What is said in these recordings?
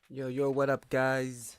Yo, yo, what up, guys?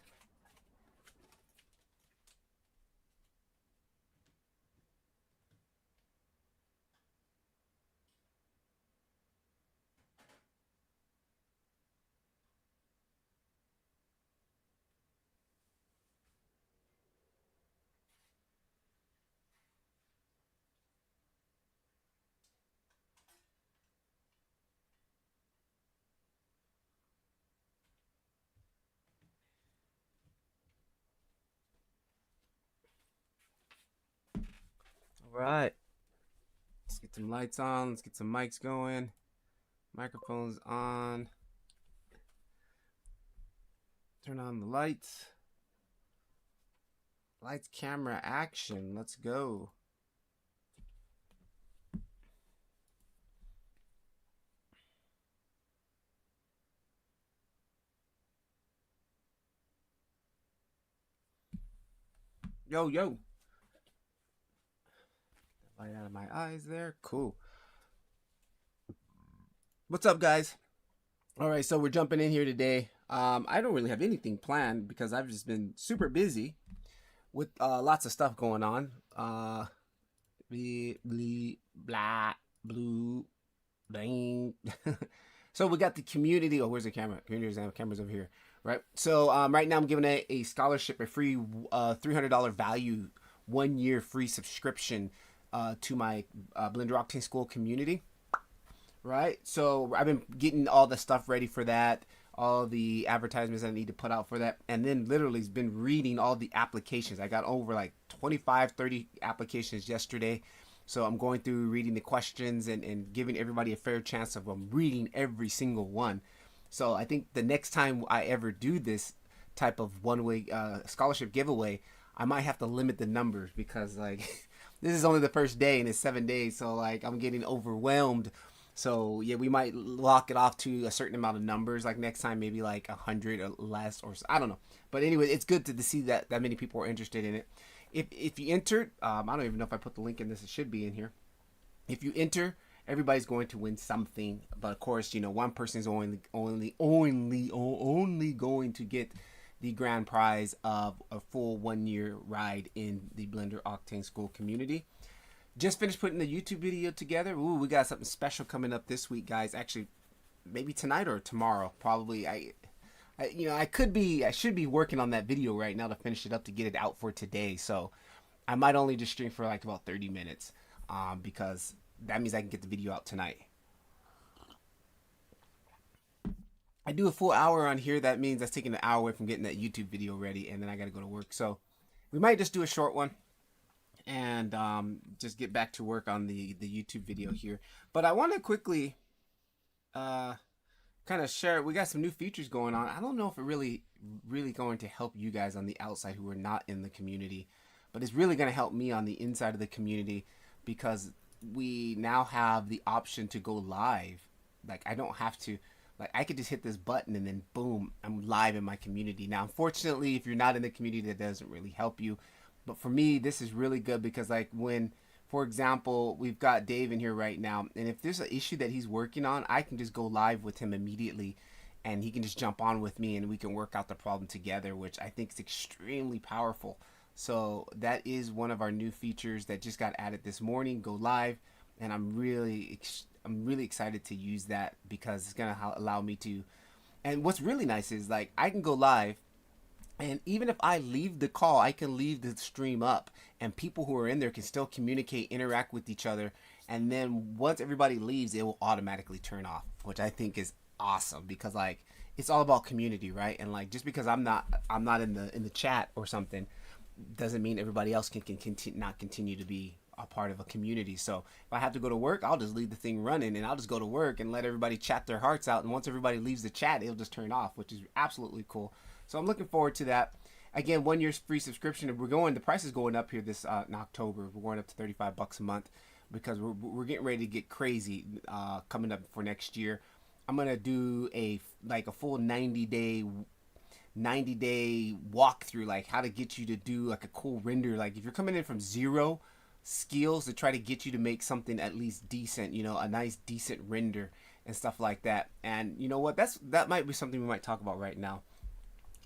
All right, let's get some lights on. Let's get some mics going. Microphones on. Turn on the lights. Lights, camera, action. Let's go. Yo, yo. Light out of my eyes there. Cool. What's up, guys? All right, so we're jumping in here today. I don't really have anything planned because I've just been super busy with lots of stuff going on. Blah, blue, bang. So we got the community. Oh, where's the camera? Cameras over here, right? So right now I'm giving a scholarship, a free $300 value, 1 year free subscription to my Blender Octane School community, right? So I've been getting all the stuff ready for that, all the advertisements I need to put out for that, and then literally has been reading all the applications. I got over like 25, 30 applications yesterday. So I'm going through reading the questions and giving everybody a fair chance of reading every single one. So I think the next time I ever do this type of one-way scholarship giveaway, I might have to limit the numbers because like this is only the first day and it's 7 days, so like I'm getting overwhelmed. So yeah, we might lock it off to a certain amount of numbers. Like next time, maybe like 100 or less, or I don't know. But anyway, it's good to see that many people are interested in it. If you entered, I don't even know if I put the link in this. It should be in here. If you enter, everybody's going to win something. But of course, one person is only going to get the grand prize of a full 1 year ride in the Blender Octane School community. Just finished putting the YouTube video together. Ooh, we got something special coming up this week, guys. Actually, maybe tonight or tomorrow. Probably. I should be working on that video right now to finish it up to get it out for today. So I might only just stream for like about 30 minutes, because that means I can get the video out tonight. I do a full hour on here. That means that's taking an hour away from getting that YouTube video ready, and then I got to go to work. So we might just do a short one and just get back to work on the YouTube video here. But I want to quickly uh, kind of share. We got some new features going on. I don't know if it really going to help you guys on the outside who are not in the community, but it's really going to help me on the inside of the community because we now have the option to go live. Like I don't have to. Like I could just hit this button and then boom, I'm live in my community. Now, unfortunately, if you're not in the community, that doesn't really help you. But for me, this is really good because like when, for example, we've got Dave in here right now, and if there's an issue that he's working on, I can just go live with him immediately, and he can just jump on with me, and we can work out the problem together, which I think is extremely powerful. So that is one of our new features that just got added this morning. Go live, and I'm really excited to use that because it's gonna allow me to. And what's really nice is like I can go live, and even if I leave the call, I can leave the stream up, and people who are in there can still communicate, interact with each other. And then once everybody leaves, it will automatically turn off, which I think is awesome because like it's all about community, right? And like just because I'm not in the chat or something doesn't mean everybody else can continue not continue to be a part of a community. So if I have to go to work, I'll just leave the thing running and I'll just go to work and let everybody chat their hearts out. And once everybody leaves the chat, it'll just turn off, which is absolutely cool. So I'm looking forward to that. Again, 1 year free subscription. The price is going up here this in October. We're going up to $35 a month because we're getting ready to get crazy coming up for next year. I'm gonna do a full 90 day walkthrough, like how to get you to do like a cool render. Like if you're coming in from zero skills, to try to get you to make something at least decent, a nice decent render and stuff like that. And you know what, that might be something we might talk about right now.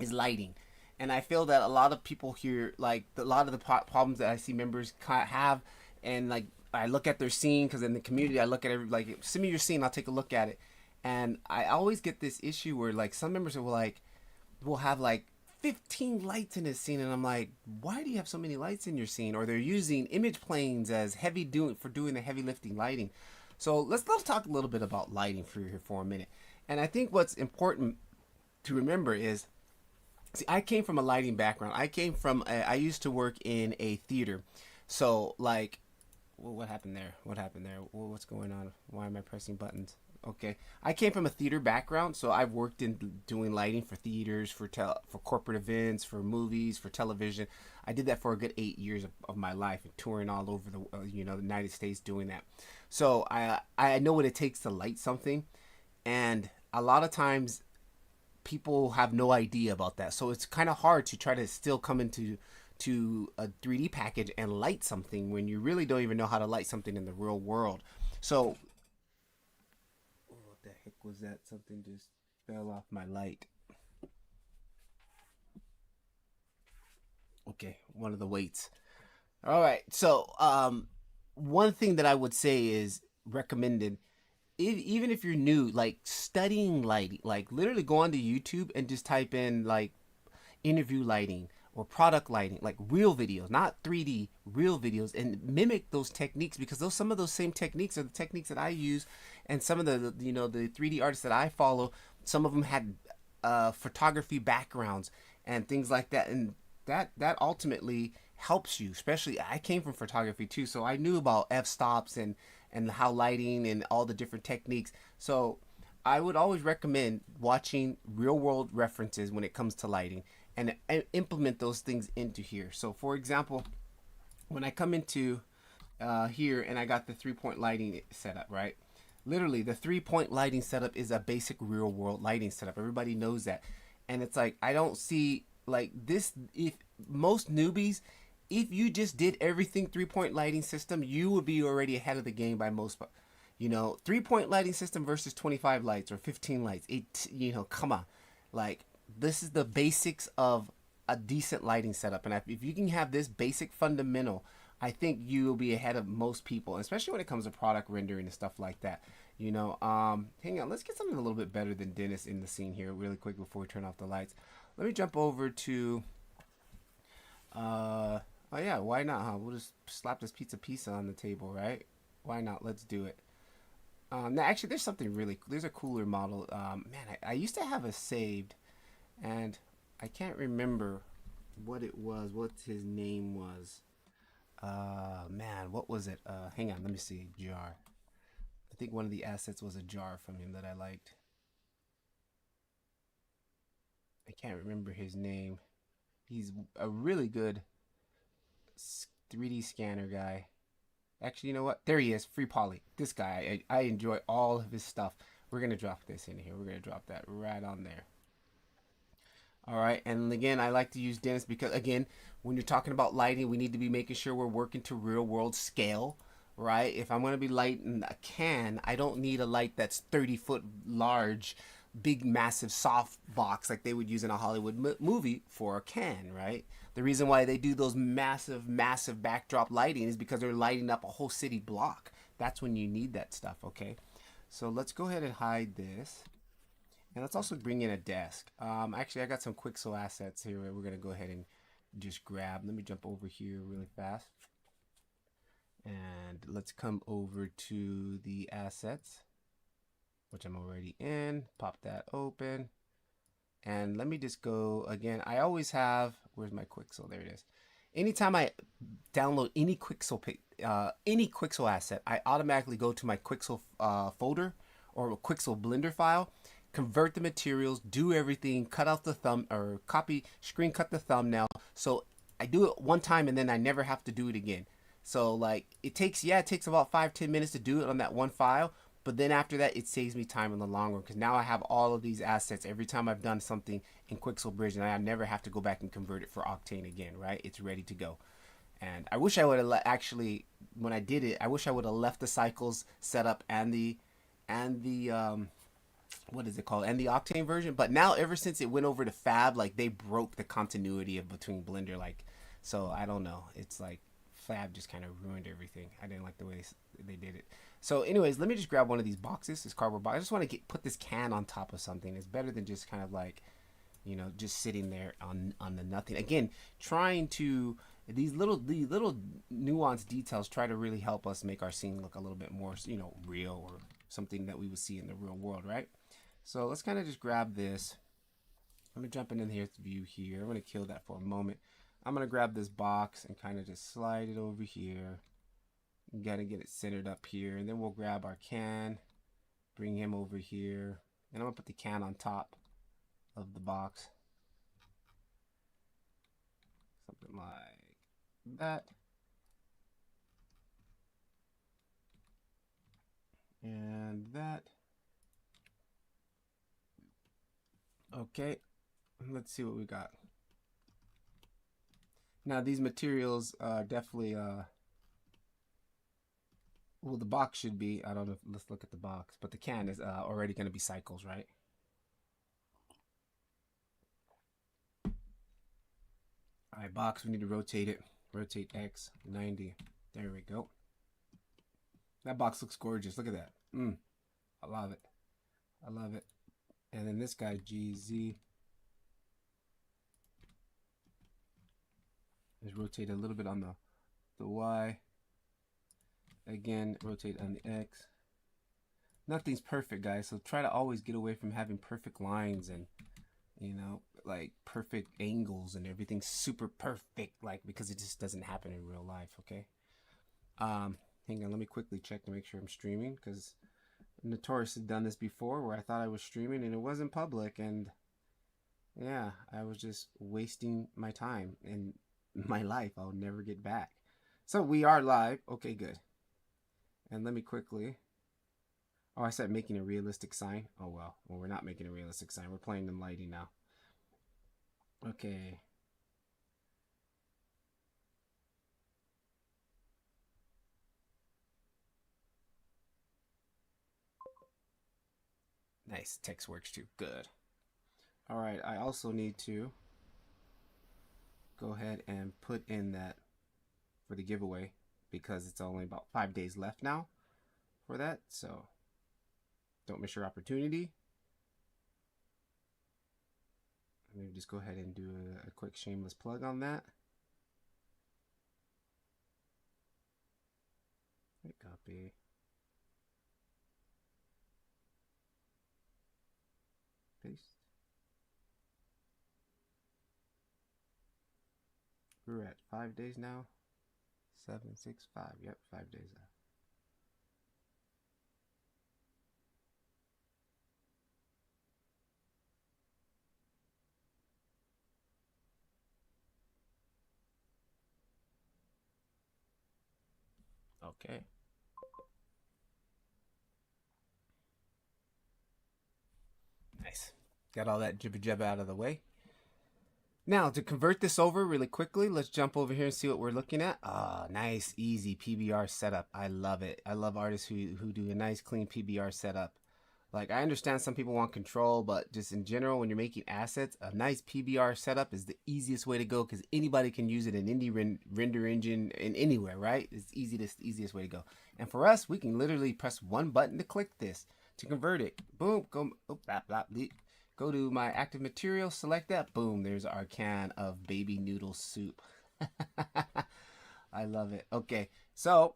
is lighting. And I feel that a lot of people here, like a lot of the problems that I see members have, and like I look at their scene because in the community I look at every like send me your scene, I'll take a look at it, and I always get this issue where like some members will like will have like 15 lights in his scene, and I'm like, why do you have so many lights in your scene? Or they're using image planes as heavy doing the heavy lifting lighting. So let's talk a little bit about lighting for here for a minute. And I think what's important to remember is, see, I came from a lighting background. I used to work in a theater. So like, well, what happened there? What happened there? Well, what's going on? Why am I pressing buttons? Okay, I came from a theater background, so I've worked in doing lighting for theaters, for corporate events, for movies, for television. I did that for a good 8 years of my life, touring all over the United States doing that. So I know what it takes to light something, and a lot of times people have no idea about that. So it's kind of hard to try to still come into a 3D package and light something when you really don't even know how to light something in the real world. So what the heck was that? Something just fell off my light. Okay, one of the weights. All right. So one thing that I would say is recommended, even if you're new, like studying lighting, like literally go onto YouTube and just type in like interview lighting or product lighting, like real videos, not 3D, real videos, and mimic those techniques, because those some of those same techniques are the techniques that I use, and some of the 3D artists that I follow, some of them had photography backgrounds and things like that, and that ultimately helps you. Especially, I came from photography too, so I knew about f-stops and how lighting and all the different techniques. So I would always recommend watching real world references when it comes to lighting, and implement those things into here. So for example, when I come into here and I got the 3-point lighting set up, right? Literally, the 3-point lighting setup is a basic real world lighting setup. Everybody knows that. And it's like, I don't see like this, if most newbies, if you just did everything 3-point lighting system, you would be already ahead of the game by most. 3-point lighting system versus 25 lights or 15 lights. Come on. Like, this is the basics of a decent lighting setup. And if you can have this basic fundamental, I think you will be ahead of most people, especially when it comes to product rendering and stuff like that. Hang on, let's get something a little bit better than Dennis in the scene here really quick before we turn off the lights. Let me jump over to, oh yeah, why not, huh? We'll just slap this pizza on the table, right? Why not? Let's do it. Now, actually, there's a cooler model. Man, I used to have a saved, and I can't remember what it was, what his name was. Man, what was it? Hang on, let me see. Jar. I think one of the assets was a jar from him that I liked. I can't remember his name. He's a really good 3D scanner guy. Actually, you know what? There he is, Free Poly. This guy, I enjoy all of his stuff. We're gonna drop this in here. We're gonna drop that right on there. All right, and again, I like to use Dennis because, again, when you're talking about lighting, we need to be making sure we're working to real world scale, right? If I'm going to be lighting a can, I don't need a light that's 30-foot large, big, massive soft box like they would use in a Hollywood movie for a can, right? The reason why they do those massive, massive backdrop lighting is because they're lighting up a whole city block. That's when you need that stuff, okay? So let's go ahead and hide this. And let's also bring in a desk. Actually, I got some Quixel assets here. We're going to go ahead and just grab. Let me jump over here really fast. And let's come over to the assets, which I'm already in. Pop that open. And let me just go again. I always have, where's my Quixel? There it is. Anytime I download any Quixel asset, I automatically go to my Quixel folder or a Quixel Blender file, convert the materials, do everything, cut out the thumb or copy, screen cut the thumbnail. So I do it one time and then I never have to do it again. So like it takes about 5-10 minutes to do it on that one file, but then after that it saves me time in the long run because now I have all of these assets every time I've done something in Quixel Bridge, and I never have to go back and convert it for Octane again, right? It's ready to go. And I wish I would have actually, when I did it, I wish I would have left the cycles set up and the what is it called, and the Octane version. But now, ever since it went over to Fab, like they broke the continuity of between Blender. Like, so I don't know. It's like Fab just kind of ruined everything. I didn't like the way they did it. So, anyways, let me just grab one of these boxes, this cardboard box. I just want to put this can on top of something. It's better than just kind of like, you know, just sitting there on the nothing. Again, trying to these little nuanced details try to really help us make our scene look a little bit more, you know, real, or something that we would see in the real world, right? So let's kind of just grab this. I'm gonna jump in here to view here. I'm gonna kill that for a moment. I'm gonna grab this box and kind of just slide it over here. You gotta get it centered up here, and then we'll grab our can, bring him over here, and I'm gonna put the can on top of the box, something like that. And that. Okay, let's see what we got. Now these materials are definitely well, the box should be, I don't know, let's look at the box, but the can is already going to be cycles, right? All right, box, we need to rotate it. Rotate X 90. There we go. That box looks gorgeous. Look at that. I love it. I love it. And then this guy, GZ, is rotate a little bit on the Y. Again, rotate on the X. Nothing's perfect, guys, so try to always get away from having perfect lines and, you know, like perfect angles and everything super perfect, like, because it just doesn't happen in real life. Okay. Hang on, let me quickly check to make sure I'm streaming, because Notorious had done this before where I thought I was streaming and it wasn't public, and yeah, I was just wasting my time and my life I'll never get back. So we are live. Okay, good. And let me quickly, oh, I said making a realistic sign. Oh well, we're not making a realistic sign, we're playing in lighting now. Okay. Nice, text works too. Good. All right, I also need to go ahead and put in that for the giveaway, because it's only about 5 days left now for that, so don't miss your opportunity. Let me just go ahead and do a quick shameless plug on that. Copy. Paste. We're at 5 days now. 7, 6, 5. Yep, 5 days left. Okay. Nice. Got all that jibber jabber out of the way. Now, to convert this over really quickly, let's jump over here and see what we're looking at. Ah, nice, easy PBR setup. I love it. I love artists who do a nice, clean PBR setup. Like, I understand some people want control, but just in general, when you're making assets, a nice PBR setup is the easiest way to go, because anybody can use it in any render engine in anywhere, right? It's the easiest way to go. And for us, we can literally press one button to click this to convert it. Boom, go, oh, blah, blah, blah. Go to my active material, select that, boom, there's our can of baby noodle soup. I love it. Okay, so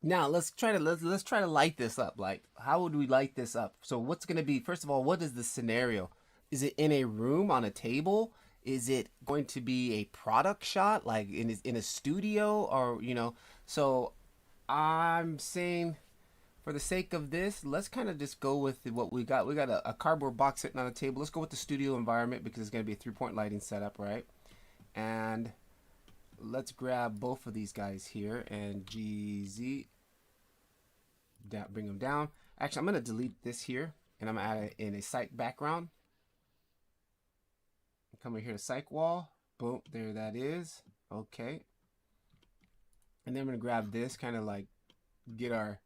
now let's try to light this up. Like, how would we light this up? So what's going to be, first of all, what is the scenario? Is it in a room on a table? Is it going to be a product shot, like in a studio, or, you know? So I'm saying, for the sake of this, let's kind of just go with what we got. We got a cardboard box sitting on a table. Let's go with the studio environment, because it's going to be a 3-point lighting setup, right? And let's grab both of these guys here and GZ, bring them down. Actually, I'm going to delete this here, and I'm going to add it in a psych background. Come over here to psych wall. Boom, there that is. Okay. And then I'm going to grab this, kind of like get our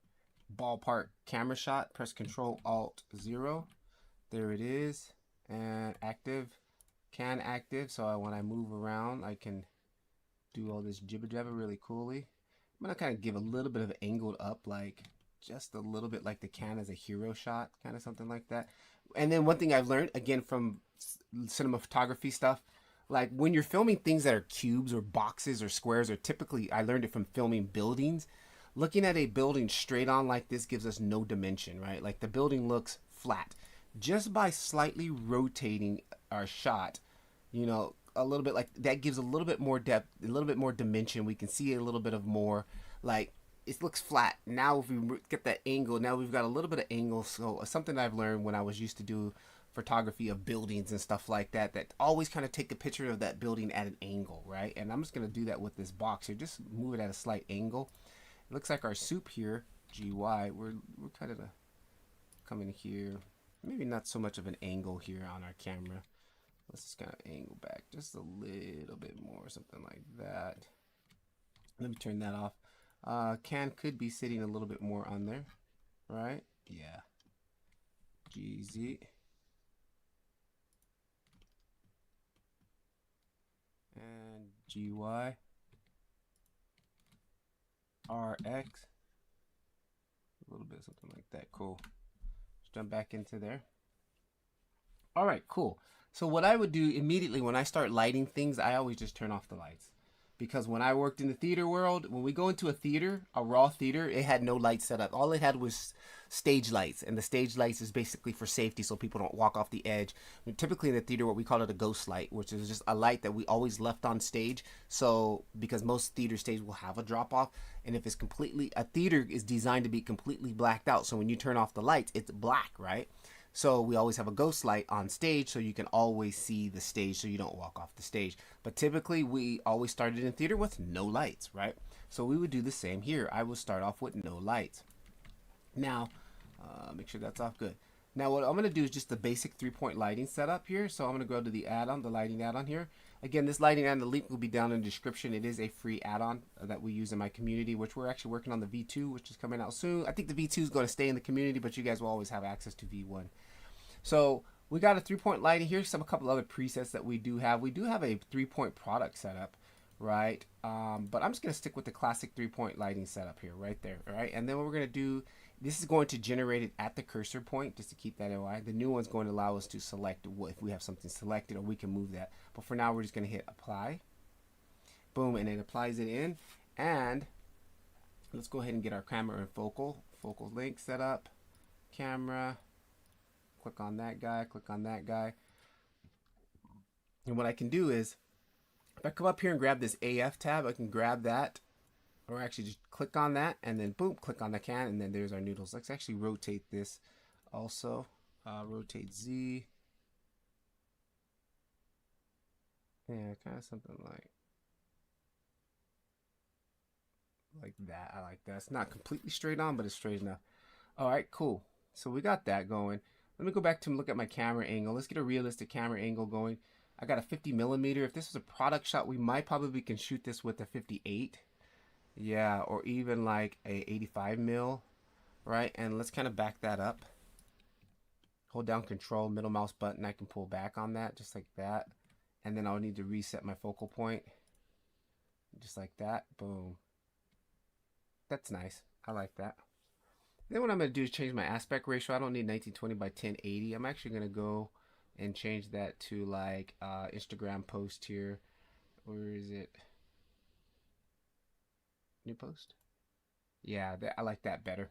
ballpark camera shot. Press Control Alt 0. There it is. And active, can active. So when I move around, I can do all this jibber jabber really coolly. I'm gonna kind of give a little bit of angled up, like just a little bit like the can as a hero shot, kind of something like that. And then one thing I've learned again from cinematography stuff, like when you're filming things that are cubes or boxes or squares, or typically I learned it from filming buildings. Looking at a building straight on like this gives us no dimension, right? Like the building looks flat. Just by slightly rotating our shot, you know, a little bit like that gives a little bit more depth, a little bit more dimension. We can see a little bit of more, like it looks flat. Now if we get that angle, now we've got a little bit of angle. So something I've learned when I was used to do photography of buildings and stuff like that, that always kind of take a picture of that building at an angle, right? And I'm just going to do that with this box here. Just move it at a slight angle. It looks like our soup here, GY, we're kind of coming here. Maybe not so much of an angle here on our camera. Let's just kind of angle back just a little bit more, something like that. Let me turn that off. Can could be sitting a little bit more on there, right? Yeah. GZ. And GY. RX. A little bit, something like that. Cool. Let's jump back into there. All right, cool. So what I would do immediately when I start lighting things, I always just turn off the lights. Because when I worked in the theater world, when we go into a theater, a raw theater, it had no lights set up. All it had was stage lights. And the stage lights is basically for safety so people don't walk off the edge. I mean, typically in the theater, what we call it a ghost light, which is just a light that we always left on stage. So because most theater stages will have a drop off. And if it's completely, a theater is designed to be completely blacked out. So when you turn off the lights, it's black, right? So we always have a ghost light on stage so you can always see the stage so you don't walk off the stage. But typically we always started in theater with no lights, right? So we would do the same here. I would start off with no lights. Now, make sure that's off good. Now what I'm going to do is just the basic 3-point lighting setup here. So I'm going to go to the add-on, the lighting add-on here. Again, this lighting add-on, the link will be down in the description. It is a free add-on that we use in my community, which we're actually working on the V2, which is coming out soon. I think the V2 is going to stay in the community, but you guys will always have access to V1. So we got a 3-point lighting. Here's a couple other presets that we do have. We do have a 3-point product setup, right? But I'm just going to stick with the classic 3-point lighting setup here, right there, all right? And then what we're going to do, this is going to generate it at the cursor point, just to keep that in mind. The new one's going to allow us to select if we have something selected, or we can move that. But for now, we're just going to hit apply. Boom, and it applies it in. And let's go ahead and get our camera and focal link set up. Camera. Click on that guy, click on that guy. And what I can do is, if I come up here and grab this AF tab, I can grab that, or actually just click on that, and then boom, click on the can, and then there's our noodles. Let's actually rotate this also. Rotate Z. Yeah, kind of something like that. I like that. It's not completely straight on, but it's straight enough. All right, cool. So we got that going. Let me go back to look at my camera angle. Let's get a realistic camera angle going. I got a 50 millimeter. If this was a product shot, we might probably can shoot this with a 58. Yeah, or even like a 85 mil, right? And let's kind of back that up. Hold down Control, middle mouse button. I can pull back on that, just like that. And then I'll need to reset my focal point. Just like that. Boom. That's nice. I like that. Then what I'm going to do is change my aspect ratio. I don't need 1920 by 1080. I'm actually going to go and change that to like Instagram post here. Where is it? New post? Yeah, I like that better.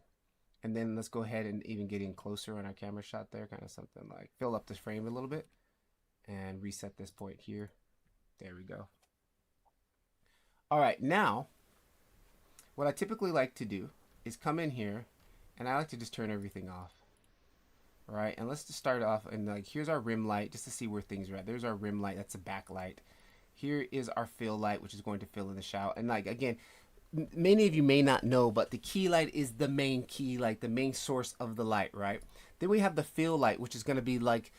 And then let's go ahead and even get in closer on our camera shot there. Kind of something like fill up this frame a little bit and reset this point here. There we go. All right, now what I typically like to do is come in here, and I like to just turn everything off. All right, and let's just start off, and like here's our rim light, just to see where things are at. There's our rim light, that's a backlight. Here is our fill light, which is going to fill in the shadow. And like again, many of you may not know, but the key light is the main key light, the main source of the light, right? Then we have the fill light, which is going to be like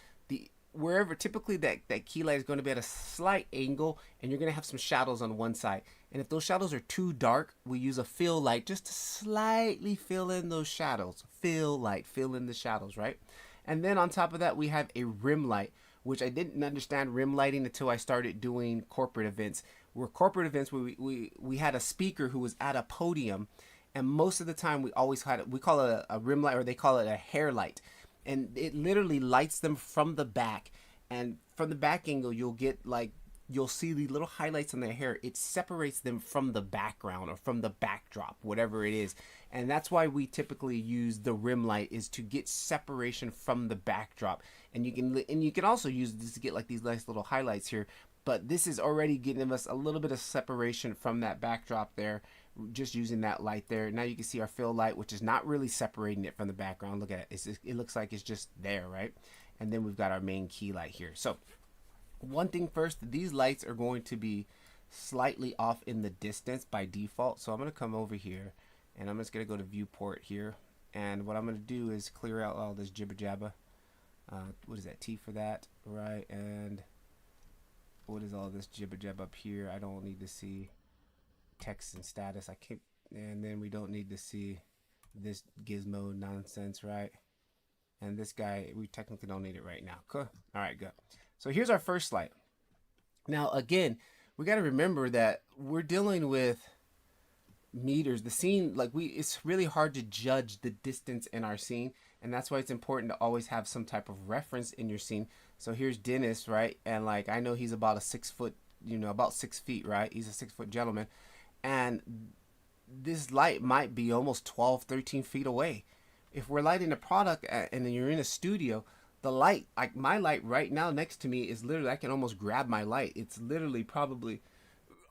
wherever, typically that key light is going to be at a slight angle, and you're going to have some shadows on one side. And if those shadows are too dark, we use a fill light just to slightly fill in those shadows. Fill light, fill in the shadows, right? And then on top of that, we have a rim light, which I didn't understand rim lighting until I started doing corporate events. Where corporate events, we had a speaker who was at a podium, and most of the time we always had, we call it a rim light, or they call it a hair light. And it literally lights them from the back. And from the back angle, you'll get like, you'll see the little highlights on their hair. It separates them from the background or from the backdrop, whatever it is. And that's why we typically use the rim light, is to get separation from the backdrop. And you can also use this to get like these nice little highlights here. But this is already getting us a little bit of separation from that backdrop there, just using that light there. Now you can see our fill light, which is not really separating it from the background. Look at it. It looks like it's just there, right? And then we've got our main key light here. So one thing first, these lights are going to be slightly off in the distance by default. So I'm going to come over here, and I'm just going to go to viewport here. And what I'm going to do is clear out all this jibber jabber. What is that? T for that, right? And what is all this jibber jab up here? I don't need to see text and status. I can't, and then we don't need to see this gizmo nonsense, right? And this guy, we technically don't need it right now. Cool. All right, good. So here's our first light. Now again, we got to remember that we're dealing with meters. The scene, like it's really hard to judge the distance in our scene, and that's why it's important to always have some type of reference in your scene. So here's Dennis, right? And like, I know he's about a 6 foot, about 6 feet, right? He's a 6 foot gentleman. And this light might be almost 12, 13 feet away. If we're lighting a product and then you're in a studio, the light, like my light right now next to me is literally, I can almost grab my light. It's literally probably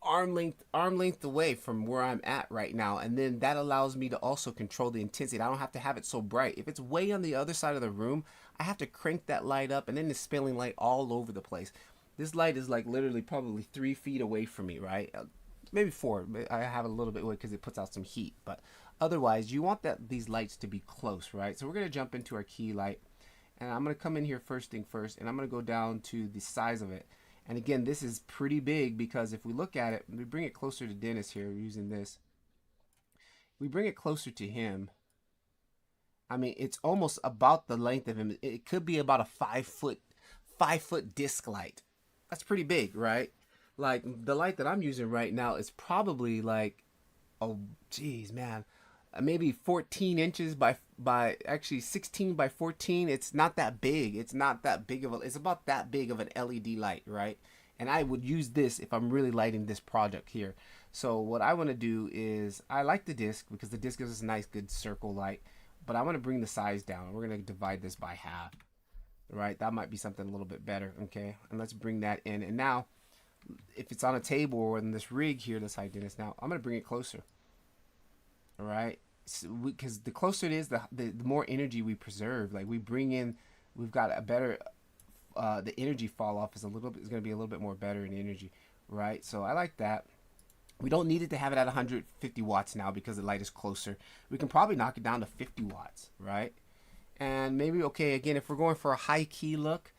arm length away from where I'm at right now. And then that allows me to also control the intensity. I don't have to have it so bright. If it's way on the other side of the room, I have to crank that light up, and then it's spilling light all over the place. This light is like literally probably 3 feet away from me, right? Maybe 4. I have a little bit away because it puts out some heat. But otherwise, you want these lights to be close, right? So we're going to jump into our key light. And I'm going to come in here first thing first, and I'm going to go down to the size of it. And again, this is pretty big, because if we look at it, we bring it closer to Dennis here using this. We bring it closer to him. I mean, it's almost about the length of him. It could be about a 5 foot disc light. That's pretty big, right? Like the light that I'm using right now is probably like, oh geez, man, maybe 14 inches by actually 16 by 14. It's not that big. It's not that big of a, it's about that big of an LED light, right? And I would use this if I'm really lighting this project here. So what I want to do is, I like the disc because the disc gives us a nice good circle light, but I want to bring the size down. We're going to divide this by half, right? That might be something a little bit better, okay? And let's bring that in. And now, if it's on a table or in this rig here, this high Dennis, now I'm going to bring it closer, all right? Because the closer it is, the more energy we preserve. Like we bring in, we've got a better, the energy fall off is going to be a little bit more better in energy, right? So I like that. We don't need it to have it at 150 watts now because the light is closer. We can probably knock it down to 50 watts, right? And maybe, okay, again, if we're going for a high key look,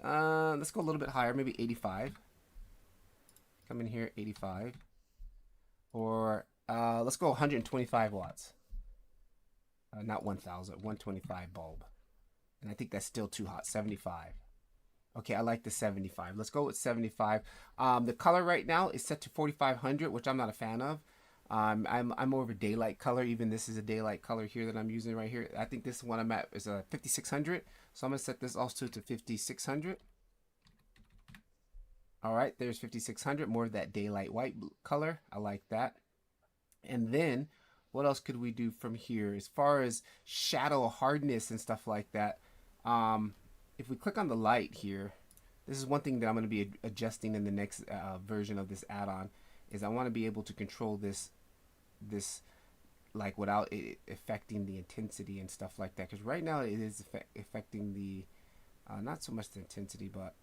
let's go a little bit higher, maybe 85. Come in here, 85. Or let's go 125 watts. Not 1000, 125 bulb. And I think that's still too hot, 75. Okay, I like the 75. Let's go with 75. The color right now is set to 4500, which I'm not a fan of. I'm more of a daylight color. Even this is a daylight color here that I'm using right here. I think this one I'm at is a 5600. So I'm going to set this also to 5600. All right, there's 5600, more of that daylight white color. I like that. And then what else could we do from here as far as shadow hardness and stuff like that? If we click on the light here, this is one thing that I'm going to be adjusting in the next version of this add-on, is I want to be able to control this like without it affecting the intensity and stuff like that. Because right now it is affecting the, not so much the intensity, but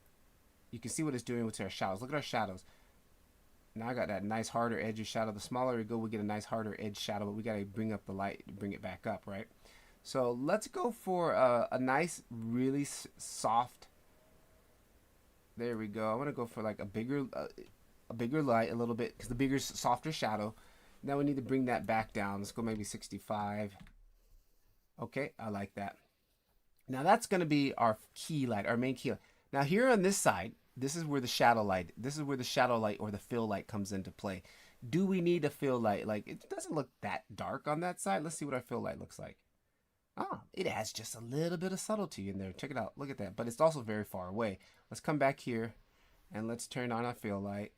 you can see what it's doing with our shadows. Look at our shadows. Now I got that nice harder edge of shadow. The smaller we go, we get a nice harder edge shadow, but we got to bring up the light, bring it back up, right? So let's go for a nice, really soft There we go. I want to go for like a bigger light a little bit because the bigger, softer shadow. Now we need to bring that back down. Let's go maybe 65. Okay, I like that. Now that's going to be our key light, our main key light. Now here on this side, this is where the shadow light, or the fill light comes into play. Do we need a fill light? Like, it doesn't look that dark on that side. Let's see what our fill light looks like. Ah, it has just a little bit of subtlety in there. Check it out. Look at that. But it's also very far away. Let's come back here and let's turn on our fill light.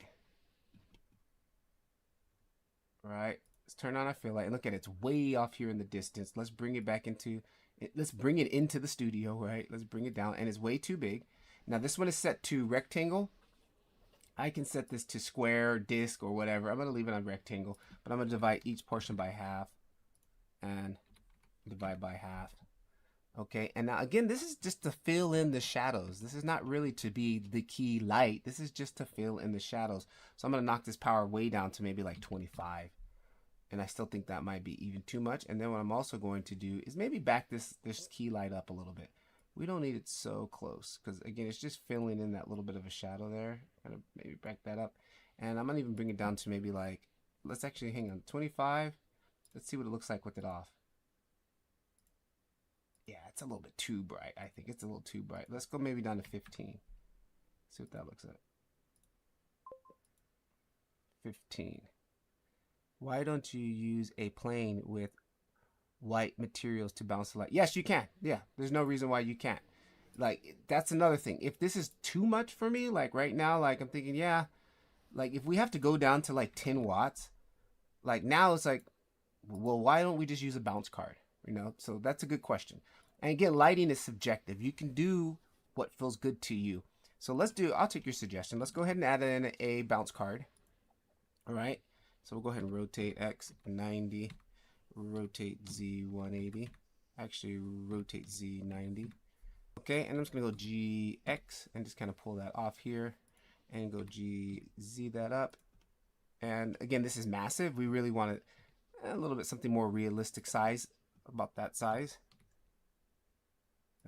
Right. Let's turn on our fill light. And look at it. It's way off here in the distance. Let's bring it back into it. Let's bring it into the studio, right? Let's bring it down. And it's way too big. Now this one is set to rectangle. I can set this to square, disc, or whatever. I'm going to leave it on rectangle. But I'm going to divide each portion by half. And divide by half. Okay, and now again, this is just to fill in the shadows. This is not really to be the key light. This is just to fill in the shadows. So I'm going to knock this power way down to maybe like 25. And I still think that might be even too much. And then what I'm also going to do is maybe back this key light up a little bit. We don't need it so close because again, it's just filling in that little bit of a shadow there. I'm going to maybe back that up. And I'm going to even bring it down to maybe like, let's actually hang on, 25. Let's see what it looks like with it off. Yeah, it's a little bit too bright. I think it's a little too bright. Let's go maybe down to 15. See what that looks like. 15. Why don't you use a plane with white materials to bounce the light? Yes, you can. Yeah, there's no reason why you can't. Like, that's another thing. If this is too much for me, like right now, like I'm thinking, yeah, like if we have to go down to like 10 watts, like now it's like, well, why don't we just use a bounce card? You know, so that's a good question. And again, lighting is subjective. You can do what feels good to you. So I'll take your suggestion. Let's go ahead and add in a bounce card. All right. So we'll go ahead and rotate X 90, rotate Z 180, actually rotate Z 90. Okay. And I'm just going to go GX and just kind of pull that off here and go GZ that up. And again, this is massive. We really want it a little bit something more realistic size. About that size.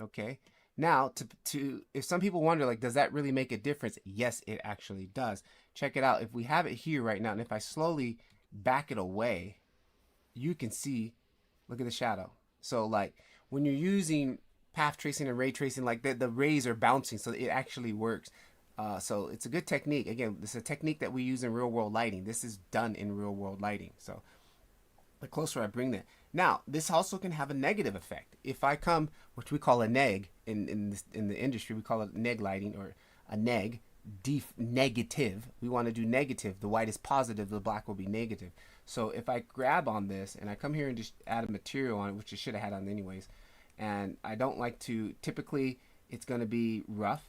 Okay, now to if some people wonder, like, does that really make a difference? Yes, it actually does. Check it out. If we have it here right now, and if I slowly back it away, you can see, look at the shadow. So like when you're using path tracing and ray tracing, like the rays are bouncing, so it actually works. So it's a good technique. Again, this is a technique that we use in real world lighting. This is done in real world lighting. So the closer I bring that. Now, this also can have a negative effect. If I come, which we call a neg in the industry, we call it neg lighting or a neg, negative. We want to do negative. The white is positive, the black will be negative. So if I grab on this and I come here and just add a material on it, which I should have had on anyways, and I don't like to, typically it's going to be rough.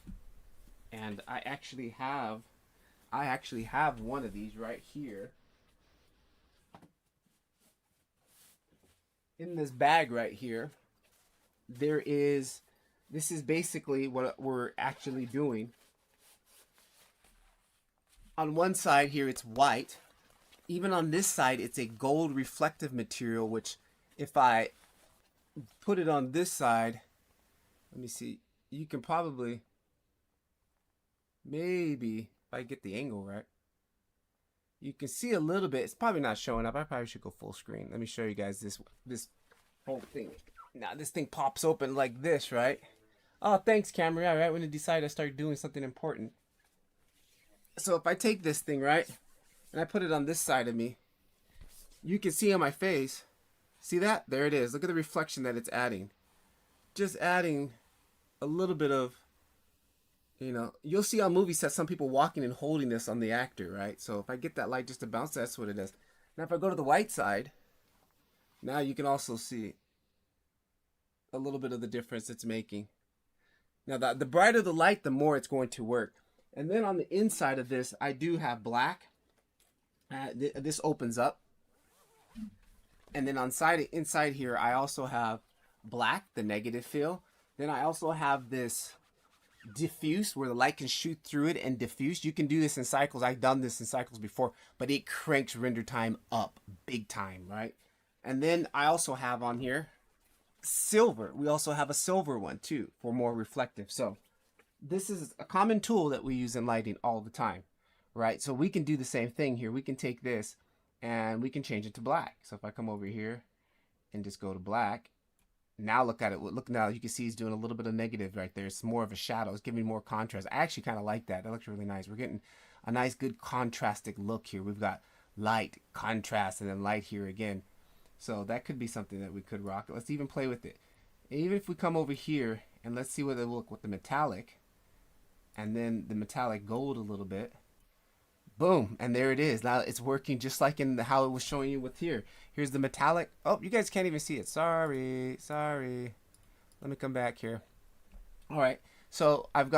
And I actually have one of these right here. In this bag right here, this is basically what we're actually doing. On one side here, it's white. Even on this side, it's a gold reflective material, which if I put it on this side, let me see, you can probably, maybe, if I get the angle right, you can see a little bit. It's probably not showing up. I probably should go full screen. Let me show you guys this whole thing. Now this thing pops open like this, right? Oh, thanks, camera. All right, when I decided I started doing something important. So if I take this thing, right, and I put it on this side of me, you can see on my face. See that? There it is. Look at the reflection that it's adding. Just adding a little bit of, you know, you'll see on movie sets some people walking and holding this on the actor, right? So if I get that light just to bounce, that's what it is. Now if I go to the white side, now you can also see a little bit of the difference it's making. Now the brighter the light, the more it's going to work. And then on the inside of this, I do have black. This opens up. And then inside here, I also have black, the negative fill. Then I also have this diffuse where the light can shoot through it and diffuse. You can do this in cycles. I've done this in cycles before, but it cranks render time up big time, right? And then I also have on here silver. We also have a silver one too for more reflective. So this is a common tool that we use in lighting all the time, right? So we can do the same thing here. We can take this and we can change it to black. So if I come over here and just go to black, now look at it. Look now, you can see he's doing a little bit of negative right there. It's more of a shadow. It's giving more contrast. I actually kind of like that. That looks really nice. We're getting a nice, good contrastic look here. We've got light, contrast, and then light here again. So that could be something that we could rock. Let's even play with it. Even if we come over here and let's see what it will look with the metallic, and then the metallic gold a little bit. Boom, and there it is. Now it's working just like in how it was showing you with here. Here's the metallic. Oh, you guys can't even see it. Sorry. Let me come back here. All right. So I've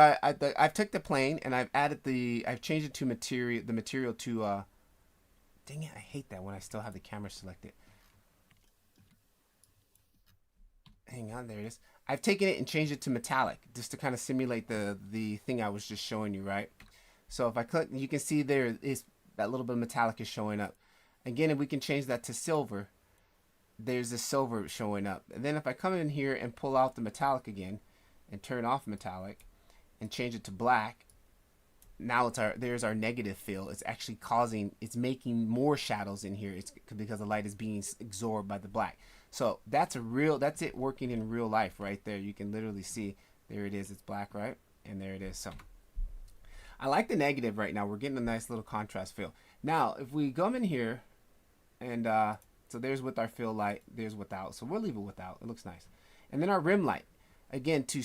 took the plane and I've changed it to the material to dang it, I hate that when I still have the camera selected. Hang on, there it is. I've taken it and changed it to metallic just to kind of simulate the thing I was just showing you, right? So if I click, you can see there is that little bit of metallic is showing up. Again, if we can change that to silver, there's the silver showing up. And then if I come in here and pull out the metallic again and turn off metallic and change it to black, now there's our negative fill. It's actually it's making more shadows in here. It's because the light is being absorbed by the black. So that's it working in real life right there. You can literally see, there it is. It's black, right? And there it is. So I like the negative right now. We're getting a nice little contrast fill. Now, if we come in here and so there's with our fill light, there's without. So we'll leave it without. It looks nice. And then our rim light. Again, to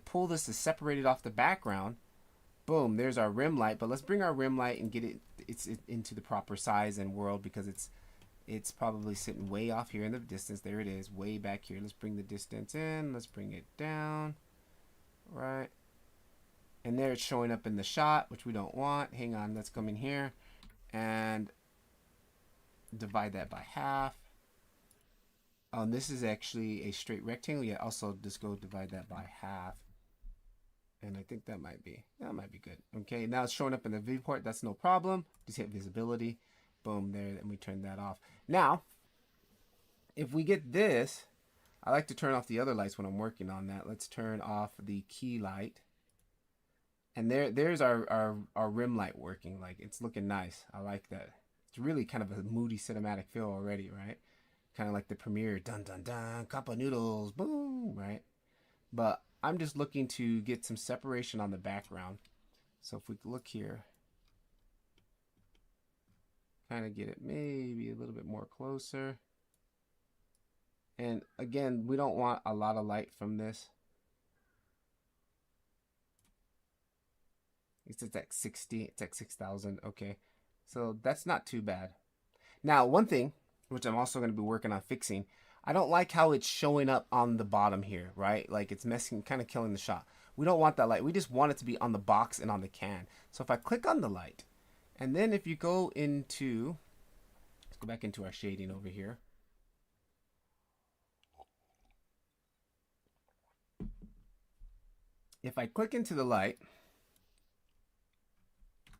pull this to separate it off the background. Boom, there's our rim light. But let's bring our rim light and get it into the proper size and world, because it's probably sitting way off here in the distance. There it is, way back here. Let's bring the distance in. Let's bring it down. Right. And there it's showing up in the shot, which we don't want. Hang on, let's come in here and divide that by half. Oh, and this is actually a straight rectangle. Yeah, also just go divide that by half. And I think that might be good. Okay, now it's showing up in the viewport. That's no problem. Just hit visibility. Boom, there, and we turn that off. Now, if we get this, I like to turn off the other lights when I'm working on that. Let's turn off the key light. And there's our rim light working. Like, it's looking nice. I like that. It's really kind of a moody cinematic feel already, right? Kind of like the premiere, dun dun dun, cup of noodles, boom, right? But I'm just looking to get some separation on the background. So if we look here, kind of get it maybe a little bit more closer. And again, we don't want a lot of light from this. It's at 60, it's at 6,000. Okay, so that's not too bad. Now, one thing, which I'm also going to be working on fixing, I don't like how it's showing up on the bottom here, right? Like, it's messing, kind of killing the shot. We don't want that light. We just want it to be on the box and on the can. So if I click on the light, and then if you go into, let's go back into our shading over here. If I click into the light,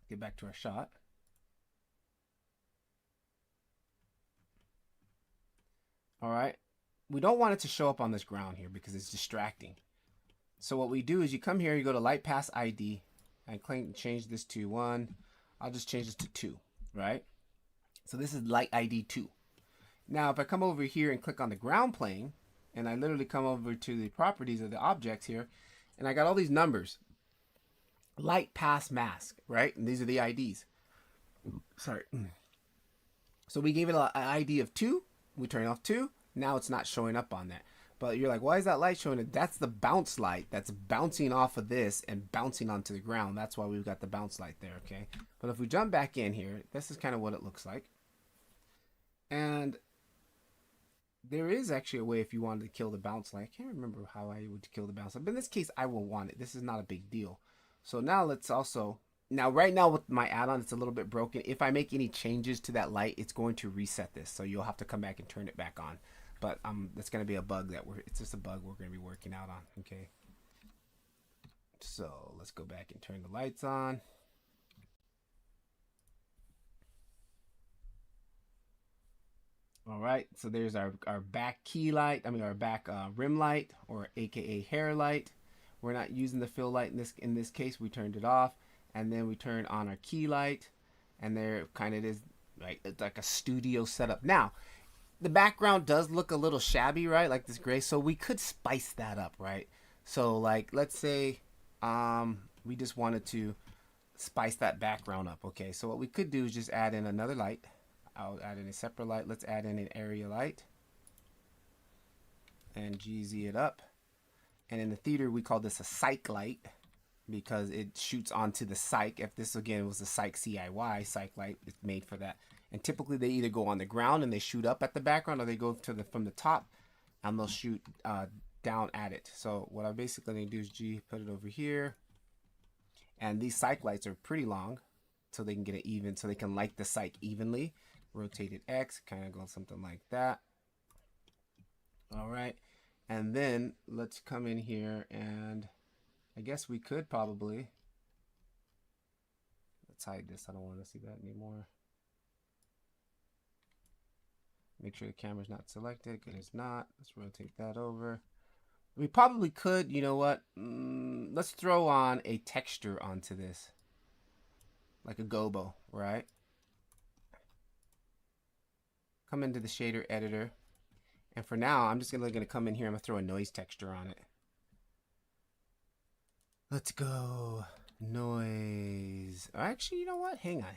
get back to our shot. All right. We don't want it to show up on this ground here because it's distracting. So what we do is you come here, you go to light pass ID, and change this to 1. I'll just change this to 2, right? So this is light ID 2. Now, if I come over here and click on the ground plane, and I literally come over to the properties of the objects here, and I got all these numbers. Light pass mask, right? And these are the IDs. Sorry. So we gave it an ID of 2. We turn off 2. Now it's not showing up on that. But you're like, why is that light showing it? That's the bounce light that's bouncing off of this and bouncing onto the ground. That's why we've got the bounce light there, okay? But if we jump back in here, this is kind of what it looks like. And there is actually a way if you wanted to kill the bounce light. I can't remember how I would kill the bounce light. But in this case, I will want it. This is not a big deal. So now let's also... Now, right now with my add-on, it's a little bit broken. If I make any changes to that light, it's going to reset this. So you'll have to come back and turn it back on. But that's going to be a bug it's just a bug we're going to be working out on. Okay. So let's go back and turn the lights on. All right. So there's our back key light. Our back rim light, or AKA hair light. We're not using the fill light in this case. We turned it off, and then we turned on our key light, and there kind of is, right? It's like a studio setup. Now, the background does look a little shabby, right? Like this gray. So we could spice that up, right? So like, let's say we just wanted to spice that background up. Okay, so what we could do is just add in another light. I'll add in a separate light. Let's add in an area light and GZ it up. And in the theater, we call this a psych light because it shoots onto the psych. If this again was a psych CIY psych light, it's made for that. And typically they either go on the ground and they shoot up at the background, or they go to the from the top and they'll shoot down at it. So what I basically need to do is put it over here. And these psych lights are pretty long, so they can get it even, so they can light the psych evenly. Rotate it X, kind of go something like that. All right, and then let's come in here, and I guess we could probably, let's hide this. I don't want to see that anymore. Make sure the camera's not selected. Good, it's not. Let's rotate that over. We probably could, you know what? Let's throw on a texture onto this, like a gobo, right? Come into the shader editor, and for now, I'm just gonna come in here. I'm gonna throw a noise texture on it. Let's go noise. Actually, you know what? Hang on.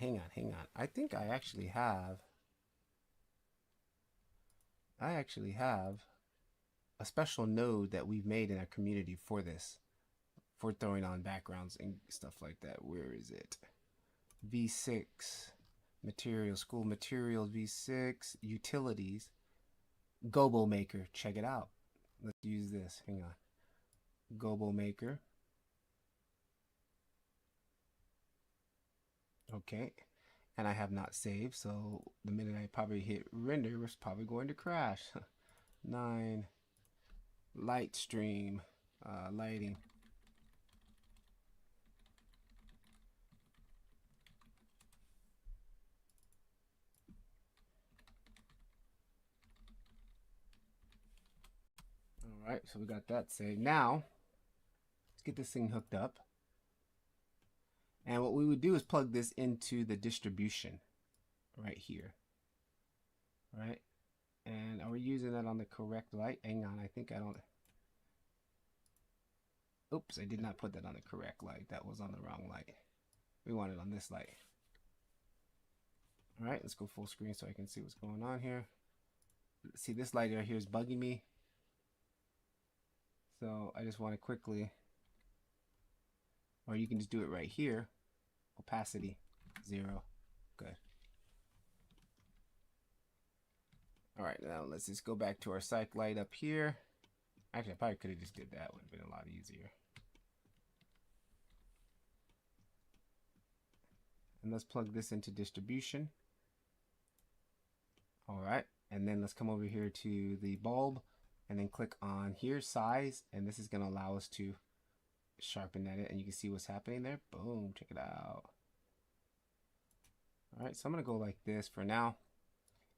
I think I actually have a special node that we've made in our community for this, for throwing on backgrounds and stuff like that. Where is it? V6 materials, school materials, V6 utilities, gobo maker. Check it out. Let's use this. Hang on. Gobo maker. Okay. And I have not saved, so the minute I probably hit render, it's probably going to crash. 9 light stream, lighting. All right, so we got that saved. Now, let's get this thing hooked up. And what we would do is plug this into the distribution right here. Right? And are we using that on the correct light? Hang on, I think I don't. Oops, I did not put that on the correct light. That was on the wrong light. We want it on this light. All right, let's go full screen so I can see what's going on here. See, this light right here is bugging me. So I just want to quickly, or you can just do it right here. Opacity 0. Good. All right, now let's just go back to our psych light up here. Actually, I probably could have just did that. Would have been a lot easier. And let's plug this into distribution. All right, and then let's come over here to the bulb and then click on here, size, and this is going to allow us to sharpen at it, and you can see what's happening there. Boom, check it out. All right, so I'm going to go like this for now.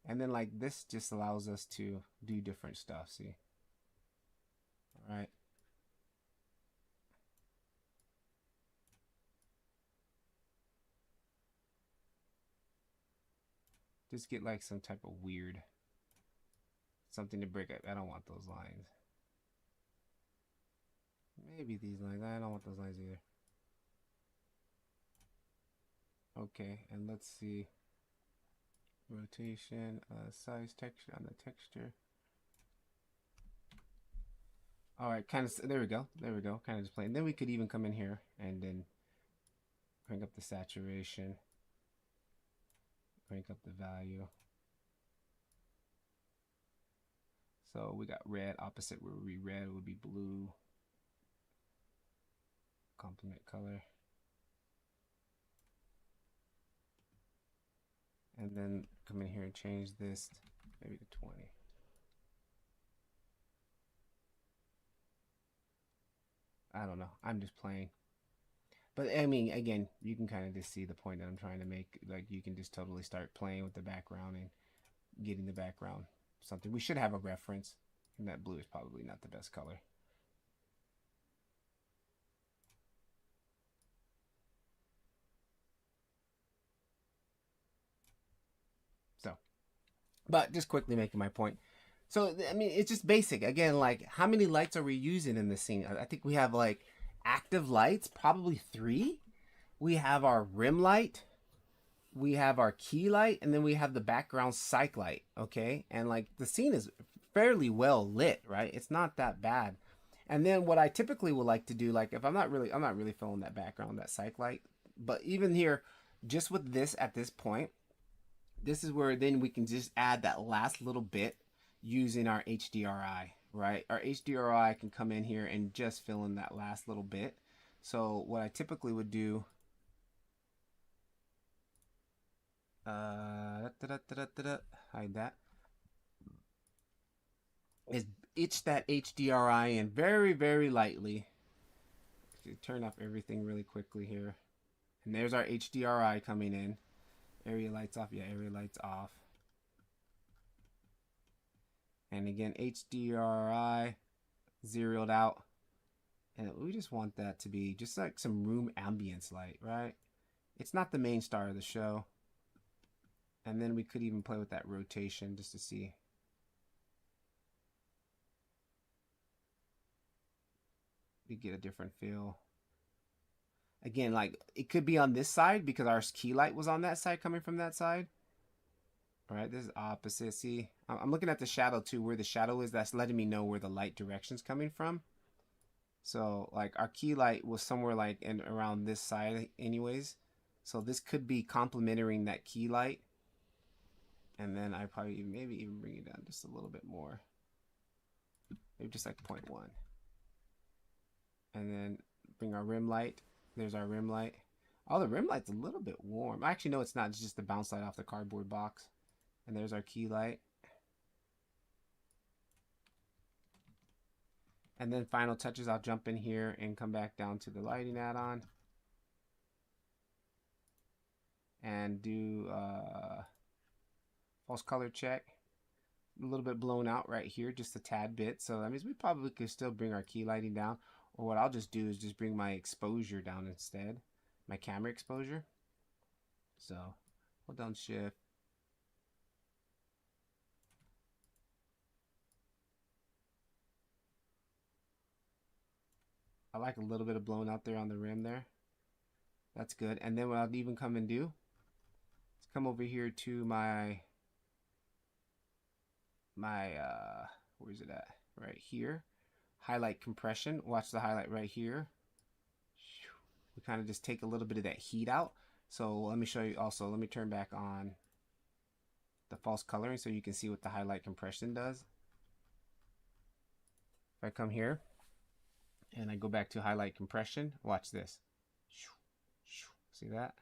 And then like this just allows us to do different stuff, see? All right. Just get like some type of weird, something to break up. I don't want those lines. Maybe these lines. I don't want those lines either. Okay, and let's see. Rotation, size, texture on the texture. All right, kind of, there we go, kind of just plain. Then we could even come in here and then crank up the saturation, crank up the value. So we got red, opposite would be red, would be blue. Complement color. And then come in here and change this maybe to 20. I don't know. I'm just playing. But I mean, again, you can kind of just see the point that I'm trying to make. Like, you can just totally start playing with the background and getting the background something. We should have a reference. And that blue is probably not the best color. But just quickly making my point. So I mean, it's just basic. Again, like how many lights are we using in this scene? I think we have like active lights, probably 3. We have our rim light, we have our key light, and then we have the background cyc light. Okay, and like the scene is fairly well lit, right? It's not that bad. And then what I typically would like to do, like if I'm not really filling that background, that cyc light, but even here, just with this at this point, this is where then we can just add that last little bit using our HDRI, right? Our HDRI can come in here and just fill in that last little bit. So what I typically would do, hide that, is itch that HDRI in very, very lightly. Turn off everything really quickly here. And there's our HDRI coming in. Area lights off. Yeah, area lights off. And again, HDRI zeroed out. And we just want that to be just like some room ambience light, right? It's not the main star of the show. And then we could even play with that rotation just to see. We get a different feel. Again, like it could be on this side because our key light was on that side coming from that side. All right, this is opposite. See, I'm looking at the shadow too, where the shadow is. That's letting me know where the light direction's coming from. So like our key light was somewhere like in around this side anyways. So this could be complementing that key light. And then I probably maybe even bring it down just a little bit more. Maybe just like 0.1. And then bring our rim light. There's our rim light. Oh, the rim light's a little bit warm. Actually, no, it's not. It's just the bounce light off the cardboard box. And there's our key light. And then final touches, I'll jump in here and come back down to the lighting add-on. And do false color check. A little bit blown out right here, just a tad bit. So that means we probably could still bring our key lighting down. Or what I'll just do is just bring my exposure down instead. My camera exposure. So hold down shift. I like a little bit of blown out there on the rim there. That's good. And then what I'll even come and do is come over here to my where's it at? Right here. Highlight compression. Watch the highlight right here. We kind of just take a little bit of that heat out. So let me show you also. Let me turn back on the false coloring so you can see what the highlight compression does. If I come here and I go back to highlight compression, watch this. See that?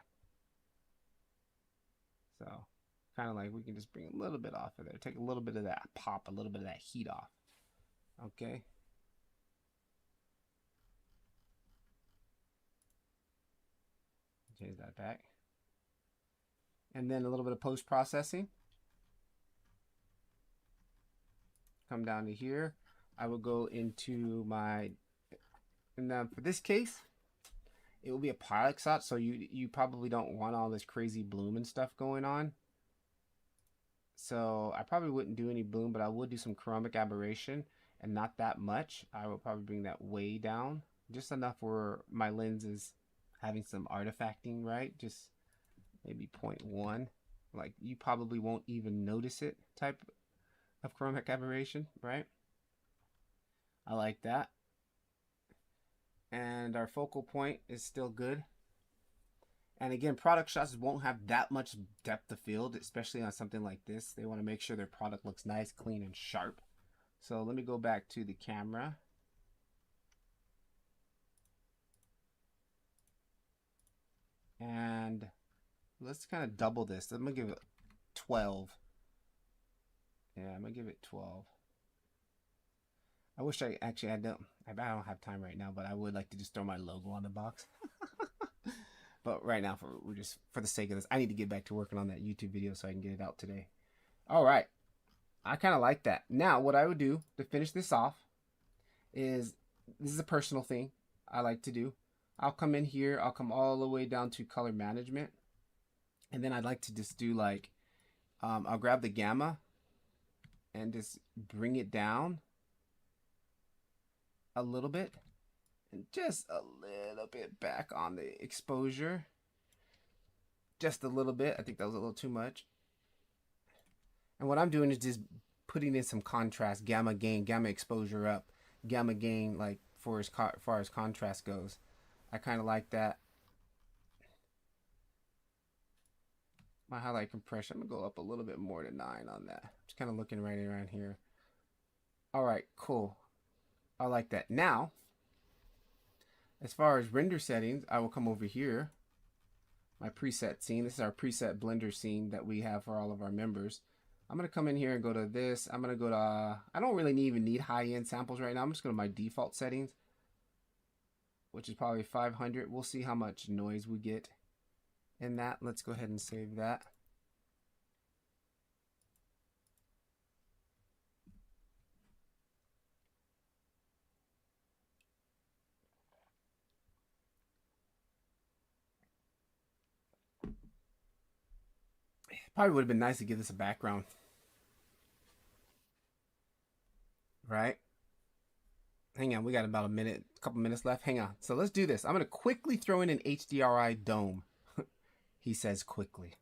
So kind of like we can just bring a little bit off of there. Take a little bit of that pop, a little bit of that heat off. Okay. Change that back. And then a little bit of post-processing. Come down to here. I will go into my, and then for this case, it will be a pilot shot, so you probably don't want all this crazy bloom and stuff going on. So I probably wouldn't do any bloom, but I would do some chromatic aberration, and not that much. I will probably bring that way down, just enough where my lens is having some artifacting, right? Just maybe 0.1. Like you probably won't even notice it type of chromatic aberration, right? I like that. And our focal point is still good. And again, product shots won't have that much depth of field, especially on something like this. They want to make sure their product looks nice, clean, and sharp. So let me go back to the camera. And let's kind of double this. I'm going to give it 12. Yeah, I'm going to give it 12. I wish I actually had to, I don't have time right now, but I would like to just throw my logo on the box. But right now, we're just for the sake of this, I need to get back to working on that YouTube video so I can get it out today. All right. I kind of like that. Now, what I would do to finish this off is, this is a personal thing I like to do. I'll come in here. I'll come all the way down to color management. And then I'd like to just do like, I'll grab the gamma and just bring it down a little bit and just a little bit back on the exposure. Just a little bit. I think that was a little too much. And what I'm doing is just putting in some contrast, gamma gain, gamma exposure up, gamma gain, like for as far as contrast goes. I kind of like that. My highlight compression, I'm gonna go up a little bit more to 9 on that. Just kind of looking right around here. All right, cool. I like that. Now, as far as render settings, I will come over here. My preset scene. This is our preset Blender scene that we have for all of our members. I'm going to come in here and go to this. I'm going to go to, I don't really even need high-end samples right now. I'm just going to my default settings, which is probably 500. We'll see how much noise we get in that. Let's go ahead and save that. Probably would have been nice to give this a background. Right? Hang on, we got about a couple minutes left. Hang on. So let's do this. I'm going to quickly throw in an HDRI dome. He says quickly.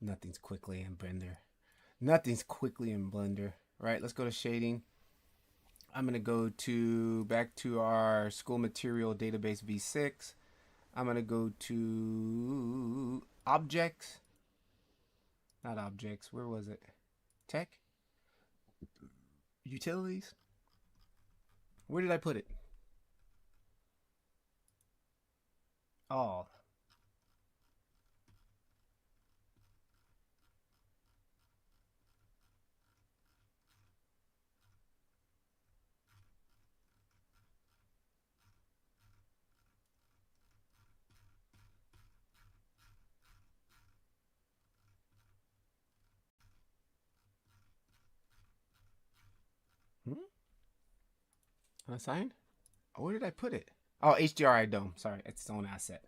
Nothing's quickly in Blender. Nothing's quickly in Blender. Right, let's go to shading. I'm going to go back to our Skool material database v6. I'm going to go to objects. Not objects. Where was it? Tech? Utilities? Where did I put it? Oh. Unassigned? Oh, where did I put it? Oh, HDRI dome. Sorry, it's its own asset.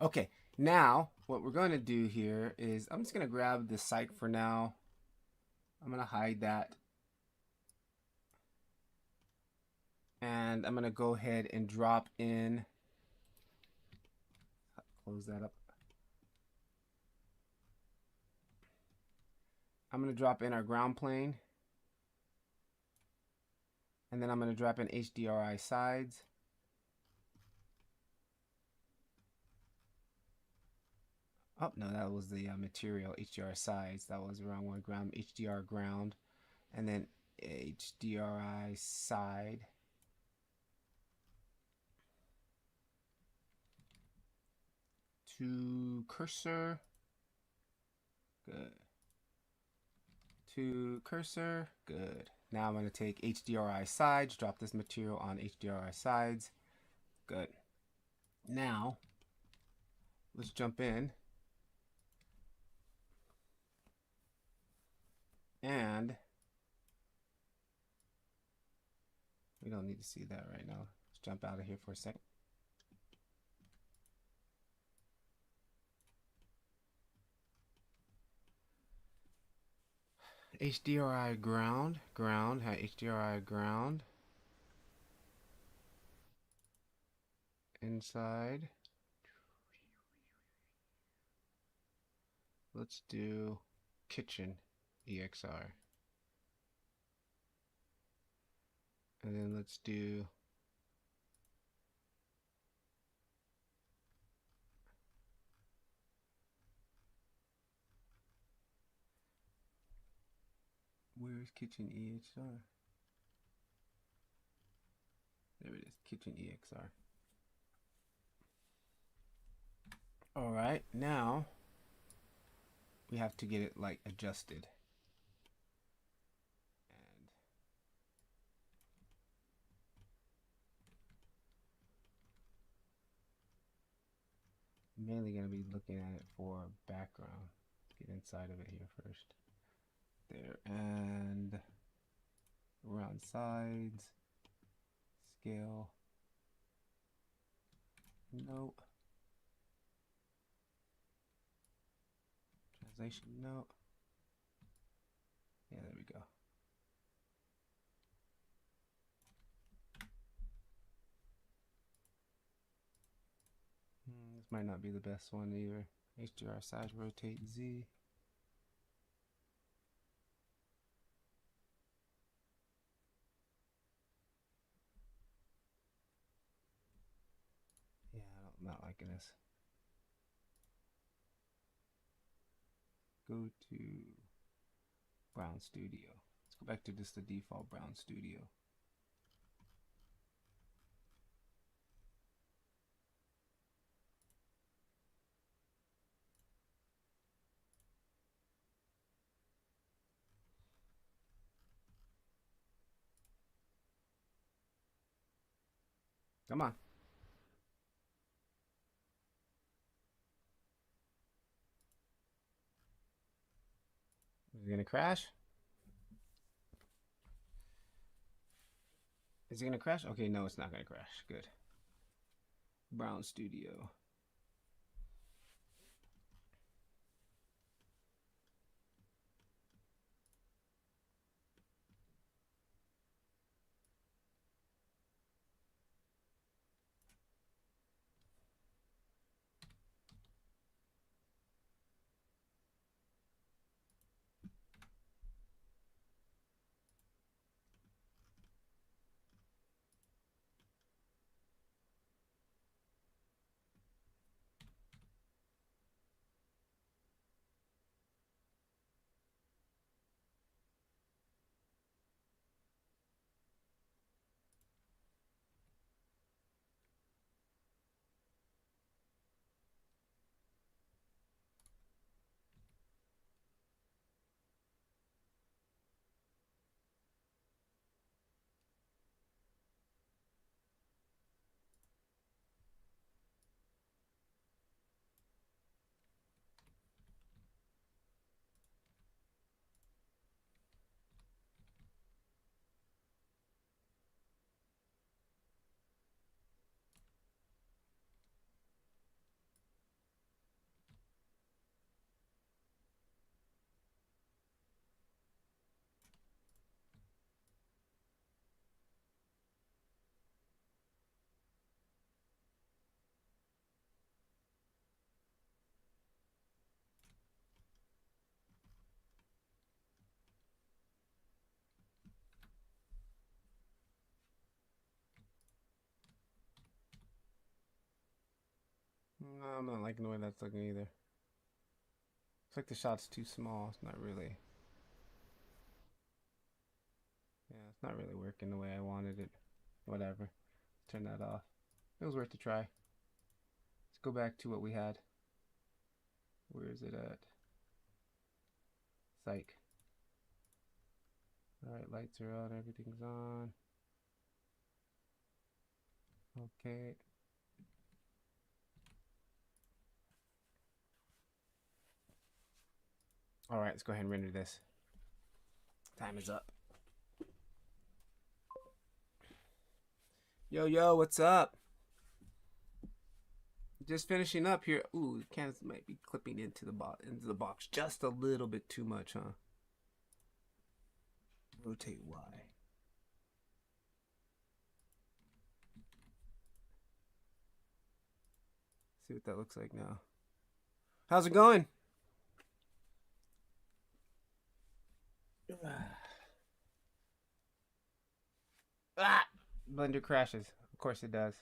Okay, now what we're going to do here is I'm just going to grab the site for now. I'm going to hide that. And I'm going to go ahead and drop in. Close that up. I'm going to drop in our ground plane. And then I'm going to drop in HDRI sides. Oh, no, that was the material, HDR sides. That was around 1 gram, HDR ground. And then HDRI side. To cursor. Good. To cursor. Good. Now I'm going to take HDRI sides, drop this material on HDRI sides. Good. Now, let's jump in. And we don't need to see that right now. Let's jump out of here for a second. HDRI ground, HDRI ground. Inside. Let's do kitchen EXR. And then let's do where's kitchen EXR? There it is, kitchen EXR. All right, now we have to get it like adjusted. And I'm mainly going to be looking at it for background. Get inside of it here first. There, and around sides, scale, no. Translation, no. Yeah, there we go. This might not be the best one either. HDR size, rotate Z. Yeah, I'm not liking this. Go to Brown Studio. Let's go back to just the default Brown Studio. Come on. Is it gonna crash? Is it gonna crash? Okay, no, it's not gonna crash. Good. Brown Studio. No, I'm not liking the way that's looking either. It's like the shot's too small. It's not really. Yeah, it's not really working the way I wanted it. Whatever. Turn that off. It was worth a try. Let's go back to what we had. Where is it at? Psych. Alright, lights are on, everything's on. Okay. Alright, let's go ahead and render this. Time is up. Yo, what's up? Just finishing up here. Ooh, the cans might be clipping into the box just a little bit too much, huh? Rotate Y. See what that looks like now. How's it going? Ah! Blender crashes. Of course it does.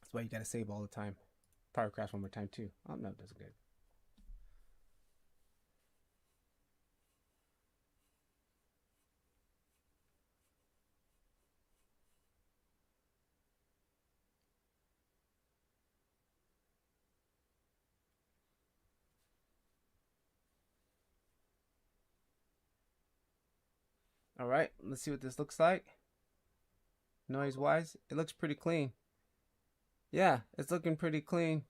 That's why you gotta save all the time. Probably crash one more time too. Oh no, it doesn't good. Alright, let's see what this looks like. Noise wise, it looks pretty clean. Yeah, it's looking pretty clean.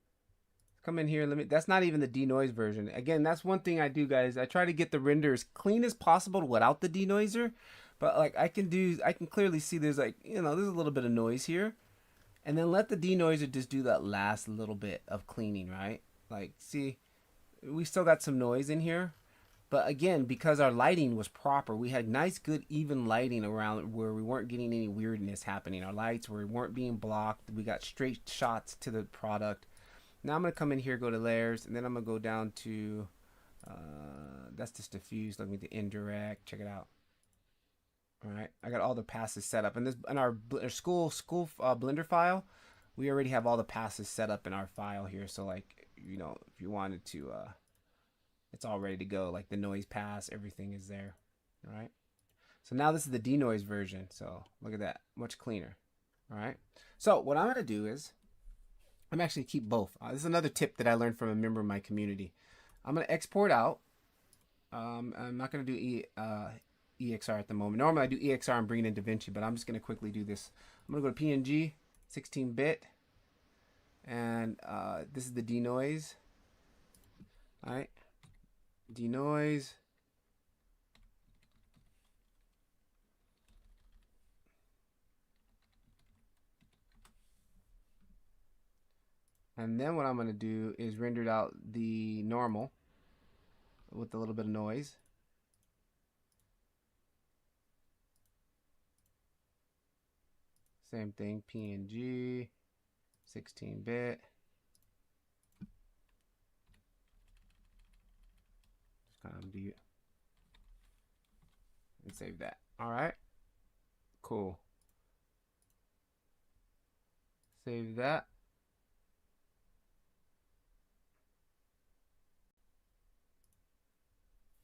It's come in here. That's not even the denoise version. Again, that's one thing I do, guys. I try to get the render as clean as possible without the denoiser. But like I can clearly see there's like, there's a little bit of noise here. And then let the denoiser just do that last little bit of cleaning, right? Like, see, we still got some noise in here. But again, because our lighting was proper, we had nice, good, even lighting around where we weren't getting any weirdness happening. Our lights weren't being blocked. We got straight shots to the product. Now I'm going to come in here, go to layers, and then I'm going to go down to, that's just diffuse. Let me do indirect. Check it out. All right, I got all the passes set up. And this in our Skool Blender file, we already have all the passes set up in our file here. So like, if you wanted to, it's all ready to go. Like the noise pass, everything is there. All right. So now this is the denoise version. So look at that, much cleaner. All right. So what I'm gonna do is, I'm actually keep both. This is another tip that I learned from a member of my community. I'm gonna export out. I'm not gonna do EXR at the moment. Normally I do EXR and bring it in DaVinci, but I'm just gonna quickly do this. I'm gonna go to PNG, 16-bit, and this is the denoise. All right. Denoise. And then what I'm going to do is render it out the normal with a little bit of noise. Same thing, PNG, 16-bit. Do it and save that. All right, cool. Save that.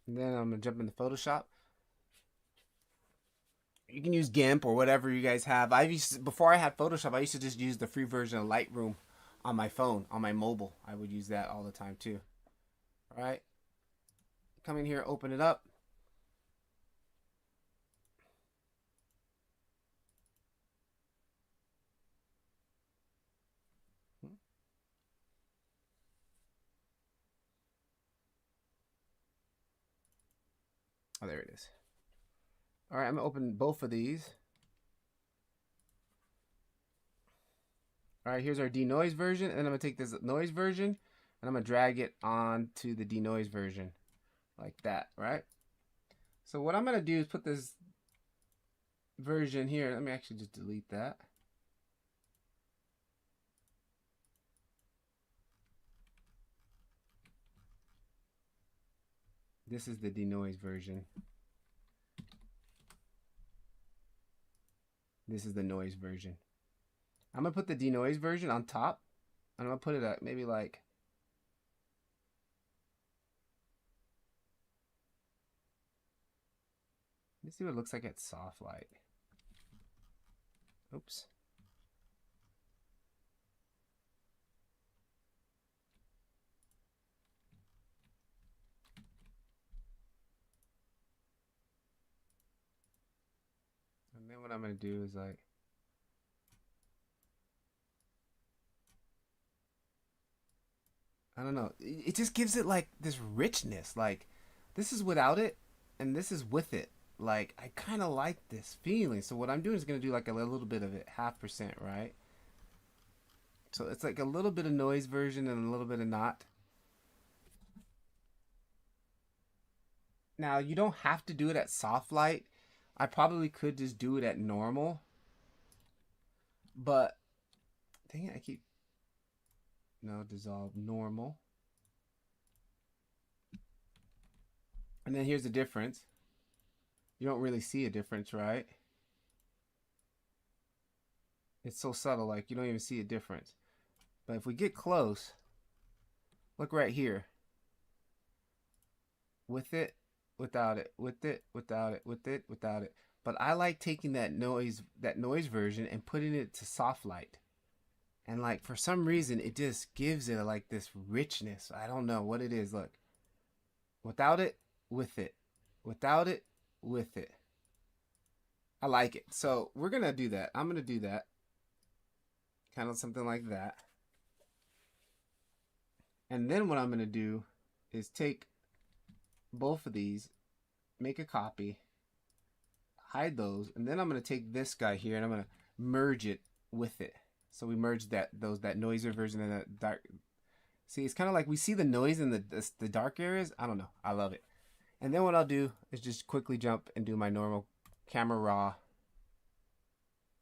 And then I'm gonna jump into Photoshop. You can use GIMP or whatever you guys have. Before I had Photoshop, I used to just use the free version of Lightroom on my phone, on my mobile. I would use that all the time too. All right. Come in here, open it up. Oh, there it is. All right, I'm gonna open both of these. All right, here's our denoise version, and then I'm gonna take this noise version, and I'm gonna drag it onto the denoise version, like that, right? So what I'm gonna do is put this version here. Let me actually just delete that. This is the denoise version. This is the noise version. I'm gonna put the denoise version on top. I'm gonna put it at maybe like, let's see what it looks like at soft light. Oops. And then what I'm gonna do is like, I don't know. It just gives it like this richness. Like this is without it, and this is with it. Like I kind of like this feeling. So what I'm doing is gonna do like a little bit of it, 0.5%, right? So it's like a little bit of noise version and a little bit of not. Now you don't have to do it at soft light. I probably could just do it at normal. But dang it, I keep dissolve normal. And then here's the difference. You don't really see a difference, right? It's so subtle, like you don't even see a difference. But if we get close, look right here. With it, without it, with it, without it, with it, without it. But I like taking that noise version and putting it to soft light. And like for some reason it just gives it like this richness. I don't know what it is. Look. Without it, with it. Without it, with it. I like it. So we're gonna do that. I'm gonna do that. Kind of something like that. And then what I'm going to do is take both of these, make a copy, hide those, and then I'm going to take this guy here and I'm going to merge it with it. So we merge that noisier version and that dark. See, it's kind of like we see the noise in the dark areas. I don't know. I love it. And then what I'll do is just quickly jump and do my normal camera raw.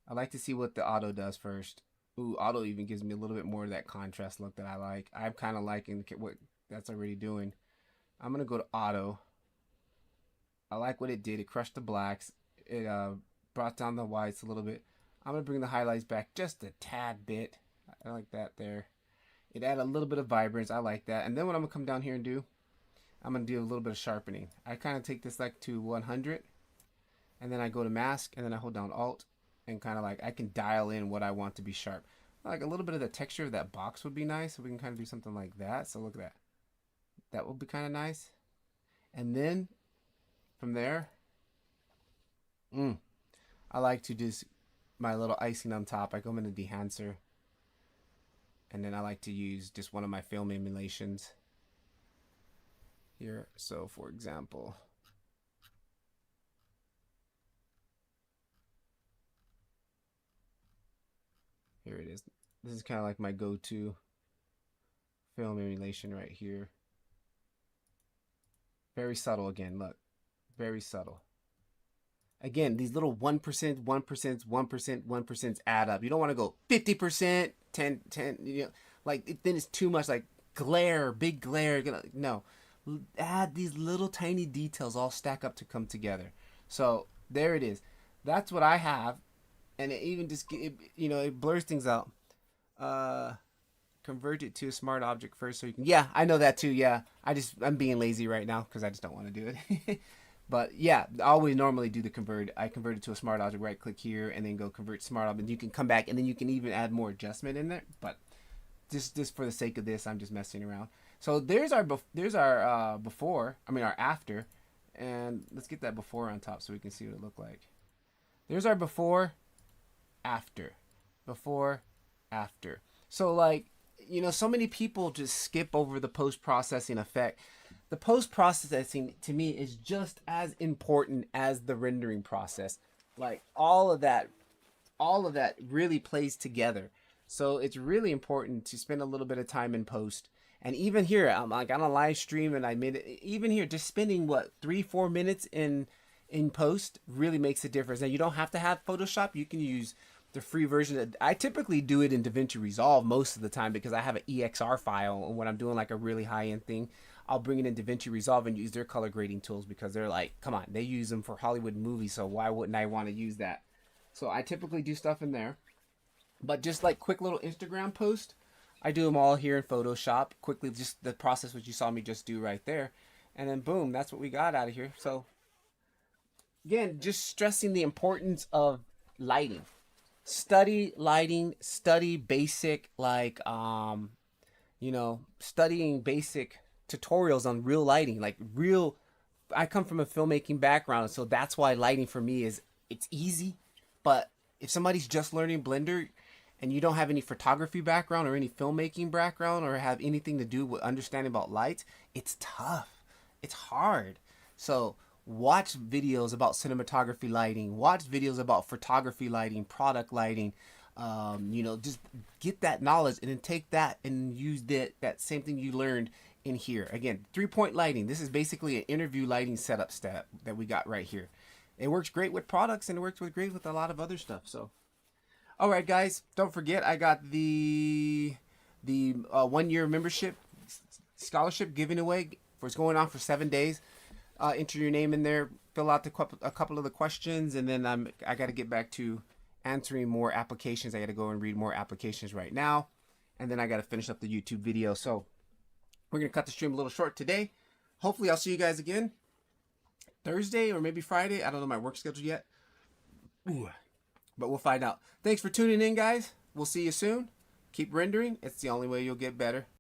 I like to see what the auto does first. Ooh, auto even gives me a little bit more of that contrast look that I like. I'm kind of liking what that's already doing. I'm going to go to auto. I like what it did. It crushed the blacks. It brought down the whites a little bit. I'm going to bring the highlights back just a tad bit. I like that there. It added a little bit of vibrance. I like that. And then what I'm going to come down here and do, I'm going to do a little bit of sharpening. I kind of take this like to 100. And then I go to mask. And then I hold down Alt. And kind of like I can dial in what I want to be sharp. Like a little bit of the texture of that box would be nice. So we can kind of do something like that. So look at that. That would be kind of nice. And then from there, I like to just my little icing on top. I go into Dehancer. And then I like to use just one of my film emulations here. So for example, here it is. This is kind of like my go-to film emulation right here. Very subtle again, look. Very subtle. Again, these little 1%, 1%, 1%, 1% add up. You don't want to go 50%, 10, you know, like then it's too much like glare, big glare. No, add these little tiny details all stack up to come together. So there it is. That's what I have. And it even just, it blurs things out. Convert it to a smart object first so you can, yeah, I know that too. Yeah, I'm being lazy right now because I just don't want to do it. But yeah, I always normally do the convert. I convert it to a smart object, right click here, and then go convert smart object. You can come back, and then you can even add more adjustment in there. But just for the sake of this, I'm just messing around. So there's our before, our after. And let's get that before on top so we can see what it looked like. There's our before, after. Before, after. So like, so many people just skip over the post-processing effect. The post-processing to me is just as important as the rendering process. Like all of that really plays together. So it's really important to spend a little bit of time in post. And even here, I'm like on a live stream and I made it, even here, just spending 3-4 minutes in post really makes a difference. Now you don't have to have Photoshop. You can use the free version. I typically do it in DaVinci Resolve most of the time because I have an EXR file, and when I'm doing like a really high-end thing, I'll bring it in DaVinci Resolve and use their color grading tools because they're like, come on, they use them for Hollywood movies, so why wouldn't I want to use that? So I typically do stuff in there. But just like quick little Instagram post, I do them all here in Photoshop. Quickly, just the process which you saw me just do right there. And then boom, that's what we got out of here. So again, just stressing the importance of lighting. Study lighting, study basic studying basic tutorials on real lighting, I come from a filmmaking background, so that's why lighting for me it's easy. But if somebody's just learning Blender and you don't have any photography background or any filmmaking background or have anything to do with understanding about lights, it's tough. It's hard. So watch videos about cinematography lighting, watch videos about photography lighting, product lighting, just get that knowledge and then take that and use that same thing you learned in here. Again, 3-point lighting. This is basically an interview lighting setup step that we got right here. It works great with products and it works great with a lot of other stuff. So, all right, guys, don't forget I got the 1-year membership scholarship given away. It's going on for 7 days. Enter your name in there, fill out a couple of the questions, and then I got to get back to answering more applications. I got to go and read more applications right now, and then I got to finish up the YouTube video. So we're going to cut the stream a little short today. Hopefully I'll see you guys again Thursday or maybe Friday. I don't know my work schedule yet. Ooh. But we'll find out. Thanks for tuning in, guys. We'll see you soon. Keep rendering. It's the only way you'll get better.